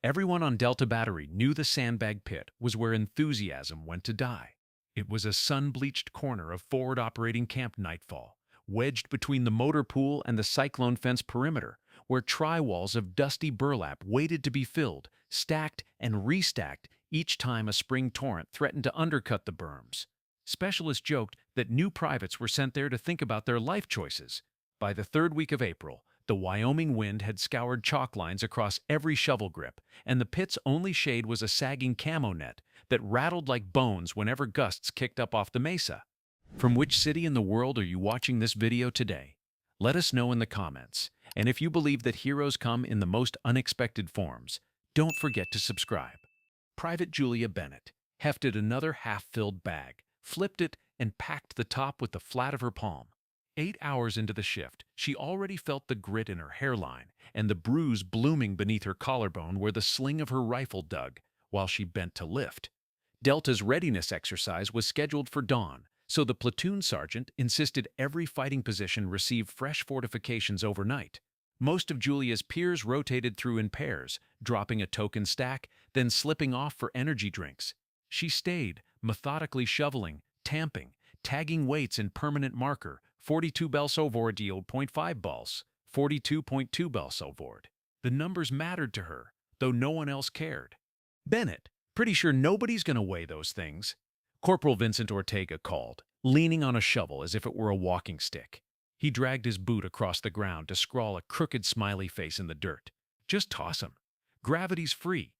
Everyone on Delta Battery knew the Sandbag pit was where enthusiasm went to die. It was a sun-bleached corner of forward-operating Camp Nightfall, wedged between the motor pool and the cyclone fence perimeter, where tri-walls of dusty burlap waited to be filled, stacked and restacked each time a spring torrent threatened to undercut the berms. Specialists joked that new privates were sent there to think about their life choices. By the third week of April, the Wyoming wind had scoured chalk lines across every shovel grip, and the pit's only shade was a sagging camo net that rattled like bones whenever gusts kicked up off the mesa. From which city in the world are you watching this video today? Let us know in the comments. And if you believe that heroes come in the most unexpected forms, don't forget to subscribe. Private Julia Bennett hefted another half-filled bag, flipped it, and packed the top with the flat of her palm. 8 hours into the shift, she already felt the grit in her hairline and the bruise blooming beneath her collarbone where the sling of her rifle dug while she bent to lift. Delta's readiness exercise was scheduled for dawn, so the platoon sergeant insisted every fighting position receive fresh fortifications overnight. Most of Julia's peers rotated through in pairs, dropping a token stack, then slipping off for energy drinks. She stayed, methodically shoveling, tamping, tagging weights in permanent marker, 42 Belsovord yield 0.5 Bals, 42.2 Belsovord. The numbers mattered to her, though no one else cared. Bennett, pretty sure nobody's gonna weigh those things. Corporal Vincent Ortega called, leaning on a shovel as if it were a walking stick. He dragged his boot across the ground to scrawl a crooked smiley face in the dirt. Just toss him. Gravity's free.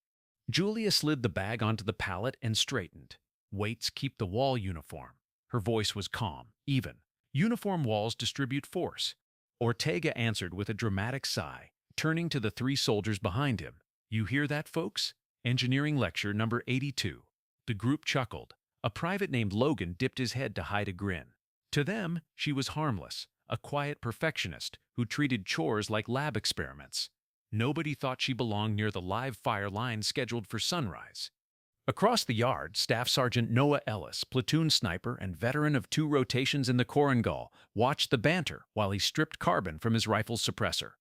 Julia slid the bag onto the pallet and straightened. Weights keep the wall uniform. Her voice was calm, even. Uniform walls distribute force. Ortega answered with a dramatic sigh, turning to the 3 soldiers behind him. You hear that, folks? Engineering lecture number 82. The group chuckled. A private named Logan dipped his head to hide a grin. To them, she was harmless, a quiet perfectionist who treated chores like lab experiments. Nobody thought she belonged near the live fire line scheduled for sunrise. Across the yard, Staff Sergeant Noah Ellis, platoon sniper and veteran of 2 rotations in the Korengal, watched the banter while he stripped carbon from his rifle's suppressor.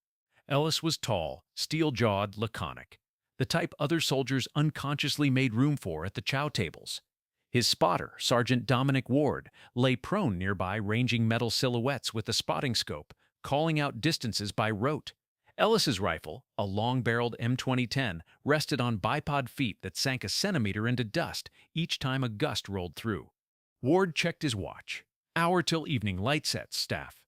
Ellis was tall, steel-jawed, laconic, the type other soldiers unconsciously made room for at the chow tables. His spotter, Sergeant Dominic Ward, lay prone nearby ranging metal silhouettes with a spotting scope, calling out distances by rote. Ellis's rifle, a long-barreled M2010, rested on bipod feet that sank a centimeter into dust each time a gust rolled through. Ward checked his watch. Hour till evening light sets, Staff.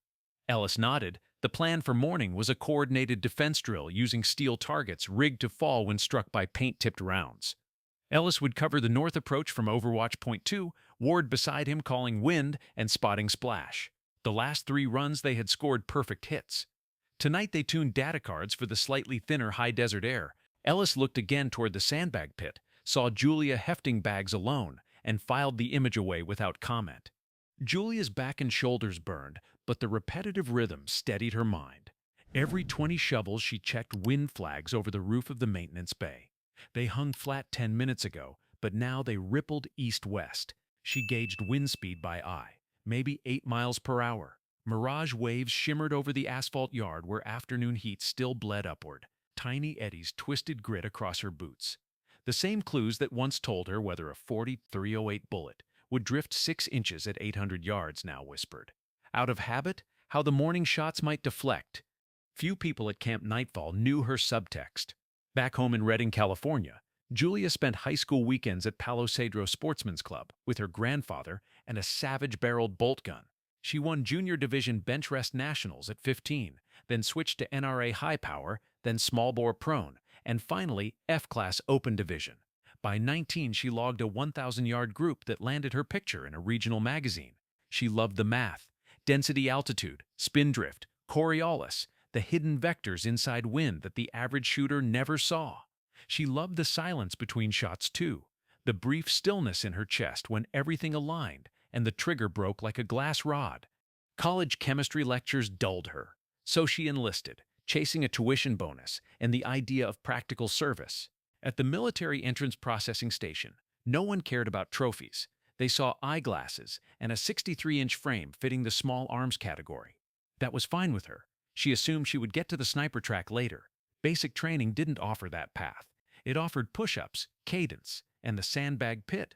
Ellis nodded. The plan for morning was a coordinated defense drill using steel targets rigged to fall when struck by paint-tipped rounds. Ellis would cover the north approach from Overwatch Point 2, Ward beside him calling wind and spotting splash. The last 3 runs they had scored perfect hits. Tonight they tuned data cards for the slightly thinner high desert air. Ellis looked again toward the sandbag pit, saw Julia hefting bags alone, and filed the image away without comment. Julia's back and shoulders burned, but the repetitive rhythm steadied her mind. Every 20 shovels she checked wind flags over the roof of the maintenance bay. They hung flat 10 minutes ago, but now they rippled east-west. She gauged wind speed by eye, maybe 8 miles per hour. Mirage waves shimmered over the asphalt yard where afternoon heat still bled upward. Tiny eddies twisted grit across her boots. The same clues that once told her whether a .40-308 bullet would drift 6 inches at 800 yards now whispered. Out of habit, how the morning shots might deflect. Few people at Camp Nightfall knew her subtext. Back home in Redding, California, Julia spent high school weekends at Palo Cedro Sportsman's Club with her grandfather and a savage-barreled bolt gun. She won Junior Division Bench Rest Nationals at 15, then switched to NRA High Power, then Small Bore Prone, and finally F-Class Open Division. By 19, she logged a 1,000-yard group that landed her picture in a regional magazine. She loved the math, density altitude, spin drift, Coriolis, the hidden vectors inside wind that the average shooter never saw. She loved the silence between shots too, the brief stillness in her chest when everything aligned and the trigger broke like a glass rod. College chemistry lectures dulled her, so she enlisted, chasing a tuition bonus and the idea of practical service. At the military entrance processing station, no one cared about trophies. They saw eyeglasses and a 63-inch frame fitting the small arms category. That was fine with her. She assumed she would get to the sniper track later. Basic training didn't offer that path. It offered push-ups, cadence, and the sandbag pit.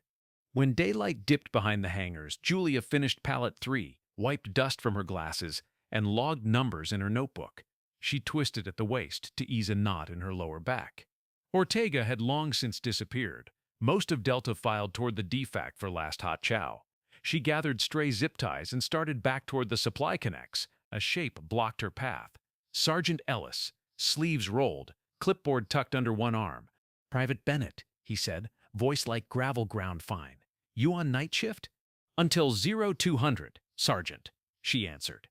When daylight dipped behind the hangars, Julia finished pallet 3, wiped dust from her glasses, and logged numbers in her notebook. She twisted at the waist to ease a knot in her lower back. Ortega had long since disappeared. Most of Delta filed toward the DFAC for last hot chow. She gathered stray zip ties and started back toward the supply connects. A shape blocked her path. Sergeant Ellis, sleeves rolled, clipboard tucked under one arm. "Private Bennett," he said, voice like gravel ground fine. "You on night shift?" "Until 0200, Sergeant," she answered.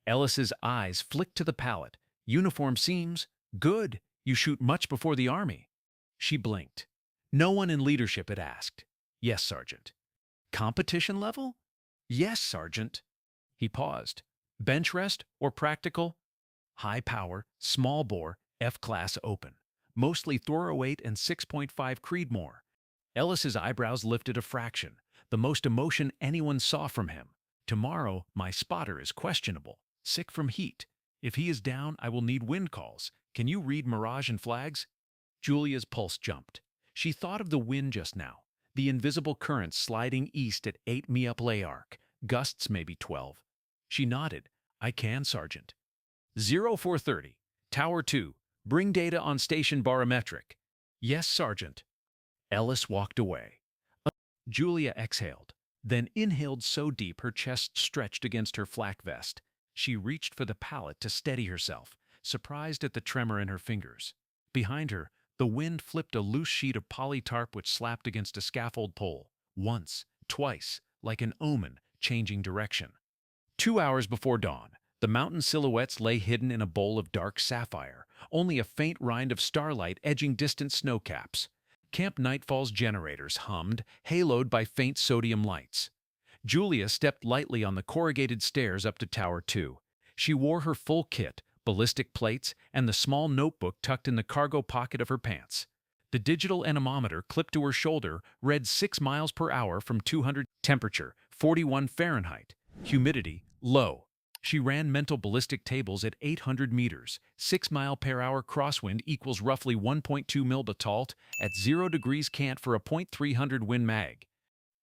Ellis's eyes flicked to the pallet. "Uniform seems good. You shoot much before the Army." She blinked. No one in leadership had asked. "Yes, Sergeant." "Competition level?" "Yes, Sergeant." He paused. "Bench rest or practical?" "High power, small bore, F-class open. Mostly Thorough-8 and 6.5 Creedmoor." Ellis's eyebrows lifted a fraction, the most emotion anyone saw from him. "Tomorrow, my spotter is questionable, sick from heat. If he is down, I will need wind calls. Can you read mirage and flags?" Julia's pulse jumped. She thought of the wind just now, the invisible currents sliding east at 8 me-up lay arc, gusts maybe 12. She nodded. "I can, Sergeant." 0430, Tower 2, bring data on station barometric." "Yes, Sergeant." Ellis walked away. Julia exhaled, then inhaled so deep her chest stretched against her flak vest. She reached for the pallet to steady herself, surprised at the tremor in her fingers. Behind her, the wind flipped a loose sheet of polytarp which slapped against a scaffold pole. Once, twice, like an omen, changing direction. 2 hours before dawn, the mountain silhouettes lay hidden in a bowl of dark sapphire, only a faint rind of starlight edging distant snowcaps. Camp Nightfall's generators hummed, haloed by faint sodium lights. Julia stepped lightly on the corrugated stairs up to Tower 2. She wore her full kit, ballistic plates, and the small notebook tucked in the cargo pocket of her pants. The digital anemometer clipped to her shoulder read 6 miles per hour from 200. Temperature, 41 Fahrenheit. Humidity, low. She ran mental ballistic tables at 800 meters. 6 mile per hour crosswind equals roughly 1.2 milbatalt at 0 degrees cant for a .300 Win Mag.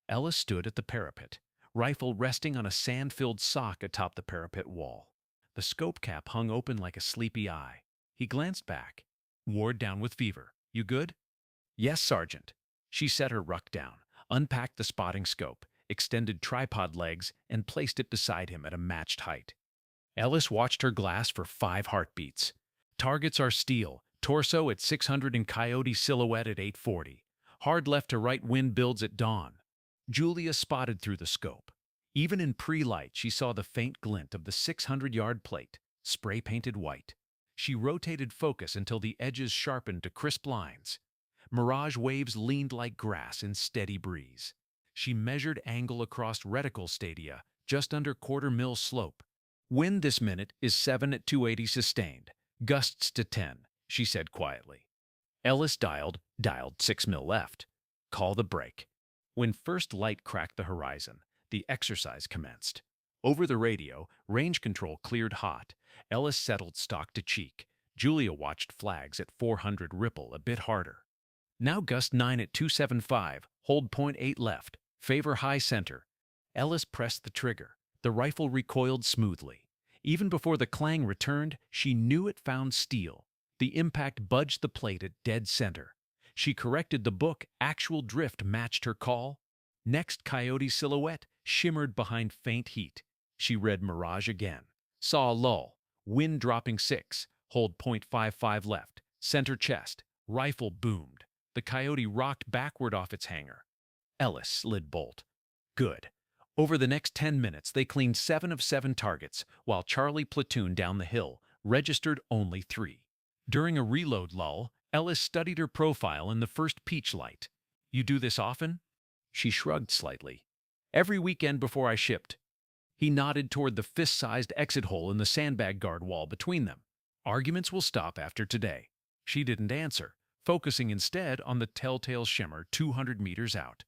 Ellis stood at the parapet, rifle resting on a sand-filled sock atop the parapet wall. The scope cap hung open like a sleepy eye. He glanced back. "Ward down with fever. You good?" "Yes, Sergeant." She set her ruck down, unpacked the spotting scope, extended tripod legs, and placed it beside him at a matched height. Ellis watched her glass for 5 heartbeats. Targets are steel, torso at 600 and coyote silhouette at 840. Hard left to right wind builds at dawn. Julia spotted through the scope. Even in pre-light, she saw the faint glint of the 600-yard plate, spray-painted white. She rotated focus until the edges sharpened to crisp lines. Mirage waves leaned like grass in steady breeze. She measured angle across reticle stadia, just under quarter-mil slope. "Wind this minute is 7 at 280 sustained. Gusts to 10, she said quietly. Ellis dialed 6 mil left. "Call the break." When first light cracked the horizon, the exercise commenced. Over the radio, range control cleared hot. Ellis settled stock to cheek. Julia watched flags at 400 ripple a bit harder. "Now gust 9 at 275, hold .8 left, favor high center." Ellis pressed the trigger. The rifle recoiled smoothly. Even before the clang returned, she knew it found steel. The impact budged the plate at dead center. She corrected the book. Actual drift matched her call. Next coyote silhouette shimmered behind faint heat. She read mirage again. Saw a lull. Wind dropping 6. Hold .55 left. Center chest. Rifle boomed. The coyote rocked backward off its hanger. Ellis slid bolt. Good. Over the next 10 minutes, they cleaned 7 of 7 targets, while Charlie platoon down the hill registered only 3. During a reload lull, Ellis studied her profile in the first peach light. "You do this often?" She shrugged slightly. "Every weekend before I shipped." He nodded toward the fist-sized exit hole in the sandbag guard wall between them. "Arguments will stop after today." She didn't answer, focusing instead on the telltale shimmer 200 meters out.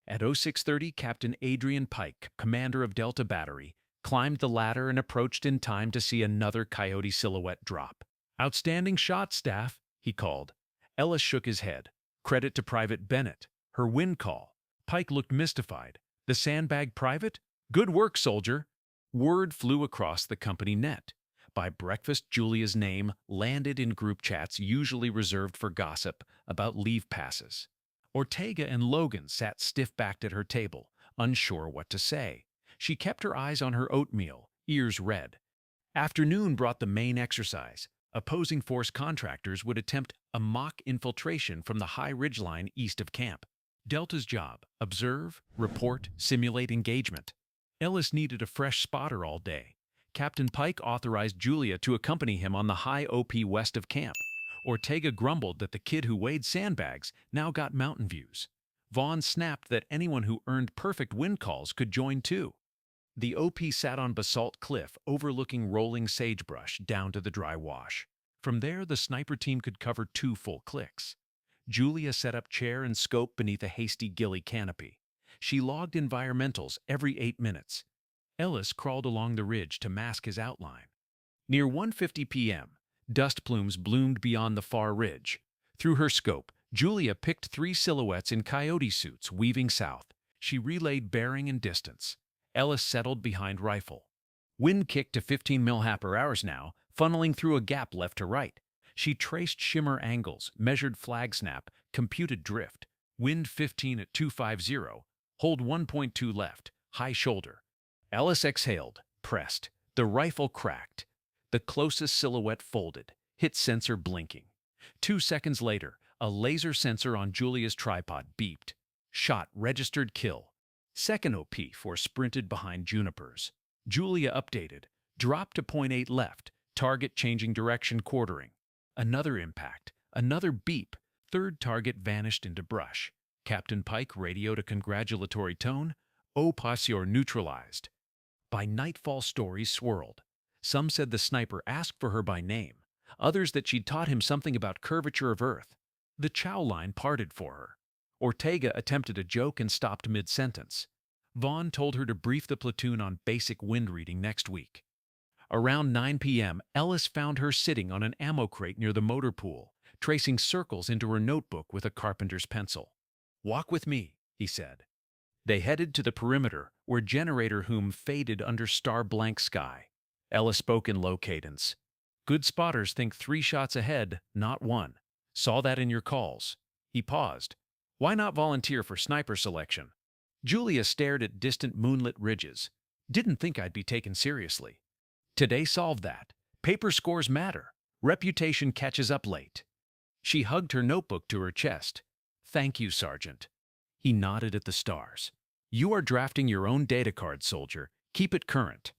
At 0630, Captain Adrian Pike, commander of Delta Battery, climbed the ladder and approached in time to see another coyote silhouette drop. "Outstanding shot, staff," he called. Ellis shook his head. Credit to Private Bennett. Her wind call. Pike looked mystified. The Sandbag private? Good work, soldier. Word flew across the company net. By breakfast, Julia's name landed in group chats usually reserved for gossip about leave passes. Ortega and Logan sat stiff-backed at her table, unsure what to say. She kept her eyes on her oatmeal, ears red. Afternoon brought the main exercise. Opposing force contractors would attempt a mock infiltration from the high ridgeline east of camp. Delta's job: observe, report, simulate engagement. Ellis needed a fresh spotter all day. Captain Pike authorized Julia to accompany him on the high OP west of camp. Ortega grumbled that the kid who weighed sandbags now got mountain views. Vaughn snapped that anyone who earned perfect wind calls could join too. The OP sat on basalt cliff overlooking rolling sagebrush down to the dry wash. From there, the sniper team could cover 2 full clicks. Julia set up chair and scope beneath a hasty ghillie canopy. She logged environmentals every 8 minutes. Ellis crawled along the ridge to mask his outline. Near 1:50 p.m., dust plumes bloomed beyond the far ridge. Through her scope, Julia picked 3 silhouettes in coyote suits weaving south. She relayed bearing and distance. Ellis settled behind rifle. Wind kicked to 15 mil/hours now, funneling through a gap left to right. She traced shimmer angles, measured flag snap, computed drift. Wind 15 at 250, hold 1.2 left, high shoulder. Ellis exhaled, pressed. The rifle cracked. The closest silhouette folded, hit sensor blinking. 2 seconds later, a laser sensor on Julia's tripod beeped. Shot registered kill. Second OP4 sprinted behind junipers. Julia updated. Dropped to .8 left. Target changing direction quartering. Another impact. Another beep. Third target vanished into brush. Captain Pike radioed a congratulatory tone. Opposior neutralized. By nightfall, stories swirled. Some said the sniper asked for her by name. Others that she'd taught him something about curvature of Earth. The chow line parted for her. Ortega attempted a joke and stopped mid-sentence. Vaughn told her to brief the platoon on basic wind reading next week. Around 9 p.m., Ellis found her sitting on an ammo crate near the motor pool, tracing circles into her notebook with a carpenter's pencil. "Walk with me," he said. They headed to the perimeter, where generator hum faded under star-blank sky. Ellis spoke in low cadence. "Good spotters think 3 shots ahead, not 1. Saw that in your calls." He paused. "Why not volunteer for sniper selection?" Julia stared at distant moonlit ridges. "Didn't think I'd be taken seriously." Today solved that. Paper scores matter. Reputation catches up late. She hugged her notebook to her chest. "Thank you, Sergeant." He nodded at the stars. "You are drafting your own data card, soldier. Keep it current."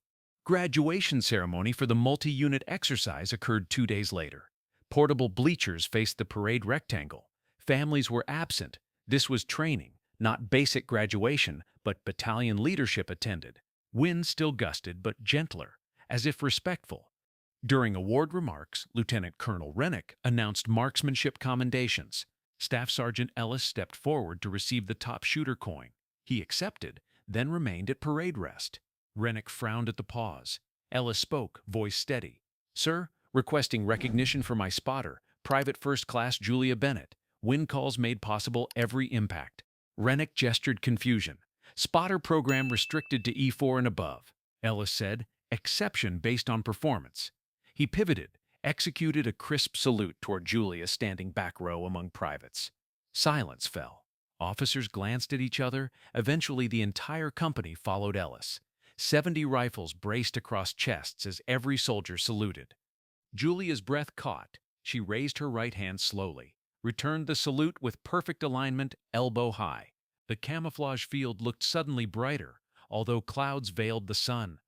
Graduation ceremony for the multi-unit exercise occurred 2 days later. Portable bleachers faced the parade rectangle. Families were absent. This was training, not basic graduation, but battalion leadership attended. Wind still gusted, but gentler, as if respectful. During award remarks, Lieutenant Colonel Rennick announced marksmanship commendations. Staff Sergeant Ellis stepped forward to receive the top shooter coin. He accepted, then remained at parade rest. Rennick frowned at the pause. Ellis spoke, voice steady. "Sir, requesting recognition for my spotter, Private First Class Julia Bennett. Wind calls made possible every impact." Rennick gestured confusion. "Spotter program restricted to E4 and above," Ellis said. "Exception based on performance." He pivoted, executed a crisp salute toward Julia standing back row among privates. Silence fell. Officers glanced at each other. Eventually, the entire company followed Ellis. 70 rifles braced across chests as every soldier saluted. Julia's breath caught. She raised her right hand slowly, returned the salute with perfect alignment, elbow high. The camouflage field looked suddenly brighter, although clouds veiled the sun.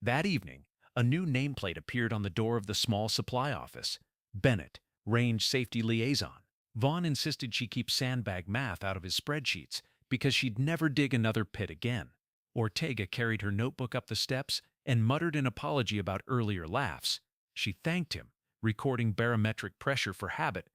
That evening, a new nameplate appeared on the door of the small supply office. Bennett, Range Safety Liaison. Vaughn insisted she keep sandbag math out of his spreadsheets because she'd never dig another pit again. Ortega carried her notebook up the steps and muttered an apology about earlier laughs. She thanked him, recording barometric pressure for habit.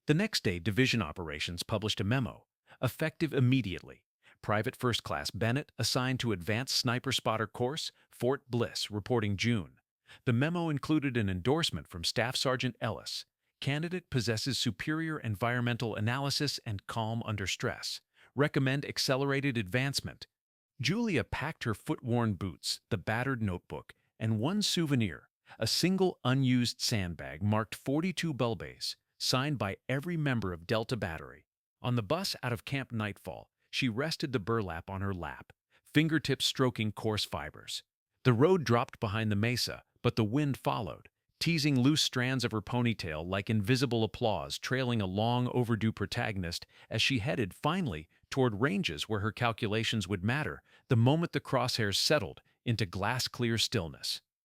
The next day, Division Operations published a memo, effective immediately. Private First Class Bennett assigned to Advanced Sniper Spotter Course, Fort Bliss, reporting June. The memo included an endorsement from Staff Sergeant Ellis. Candidate possesses superior environmental analysis and calm under stress. Recommend accelerated advancement. Julia packed her foot-worn boots, the battered notebook, and one souvenir, a single unused sandbag marked 42 bulbes, signed by every member of Delta Battery. On the bus out of Camp Nightfall, she rested the burlap on her lap, fingertips stroking coarse fibers. The road dropped behind the mesa, but the wind followed, teasing loose strands of her ponytail like invisible applause trailing a long overdue protagonist as she headed, finally, toward ranges where her calculations would matter the moment the crosshairs settled into glass-clear stillness.